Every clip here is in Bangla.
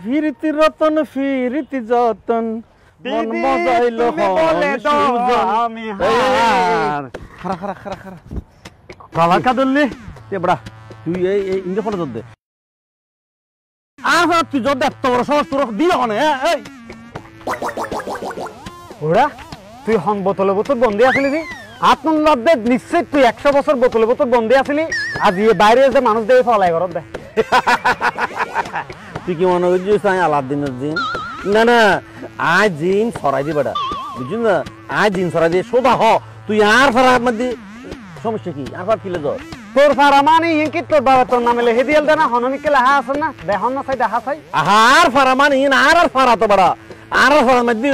ফিরিতি রতন ফিরিতি যতন মন মজাইলো আমি খারা খারা খারা খারা গলা কাদুল্লি এবড়া তুই এই ইন্দ্র ফটো দে আর তুই যদ এত বড় সমস্ত তোর দিল কোনে এই ওরা তুই হন বোতলে বোতল বন্দি আসলি দি আপনার লব্ধে নিশ্চয় তুই 100 বছর বোতলে বোতল বন্দি আসলি আজ ইয়ে বাইরে যে মানুষ দিয়ে ফলাই করত দে তুই কি মনে করছিস আমি আলাদিনের জিন না না আজ জিন সরাই দি বেটা বুঝলি না আজ জিন সরাই দিয়ে সোজা হ তুই আর ফারার মধ্যে সমস্যা কি আর ফার কিলে ধর তোর ফারা মানে ইনকি তোর বাবা তোর নামে লিখে দিয়েল দে না হনমিকে লেখা আছে না দেহন না সাই দেখা চাই আর ফারা মানে ইন আর ফারা তো বড় আর ফারার মধ্যে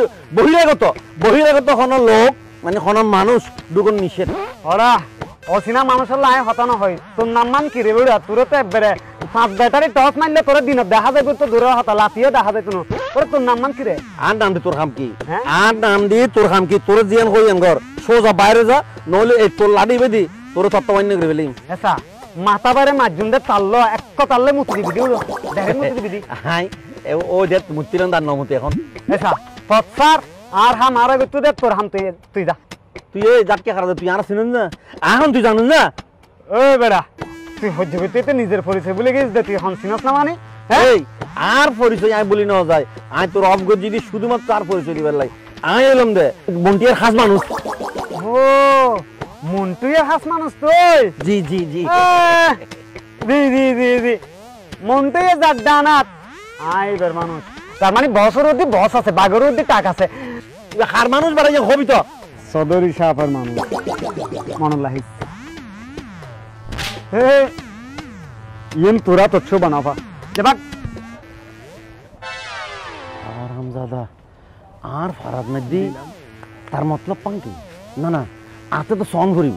বহিরাগত হন লোক মানে হন মানুষ দুগুণ নিষেধ ওরা অচিনা মানুষের লাই হতানো হয় তোর নাম মান কি রে বেড়া তোর তো একবারে 5 ব্যাটারি টস মারলে তোর দিন দেখা যাবে তো দূরে হতা লাতিও দেখা যায় কোনো তোর নাম মান কি রে আর নাম দি তোর খাম কি আর নাম দি তোর খাম কি তোর জিয়ান হইন ঘর সোজা বাইরে যা নলে এই তোর লাডি বেদি তোর তত্ত্বাবধান করে ফেলি এসা মাথা বারে মাজুন দে তাললো এক তাললে মুতি দিবি দিও দেখেন মুতি দিবি হাই ও যে মুতিরন দান নমতি এখন এসা পৎসার আর হাম আর গতু দে তোর হাম তুই যা তুই এই জাটকে খারাপ তুই আর চিনেন না এখন তুই জানেন না ও বেড়া তুই হজ্জবে তুই তো নিজের পরিচয় বলে গেছিস তুই হন চিনস না মানে এই আর পরিচয় আমি বলি না যায় আমি তোর অবগত যদি শুধুমাত্র আর পরিচয় দিবার লাই আমি এলাম দে মন্টিয়ার খাস মানুষ ও মন্টুয়ের খাস মানুষ তুই জি জি জি দি দি দি দি মন্টুয়ে যার ডানাত আইবার মানুষ তার মানে বছর অবধি বস আছে বাগর অবধি টাক আছে হার মানুষ বাড়াই যে হবি তো সদরি সাফার মানুষ মনল্লাহি হে ইন তোরা তচ্ছ বানাবা দেবাক আর হামজাদা আর ফারাদ মধ্যে তার মতলব পাঙ্কি না না আতে তো সং করিম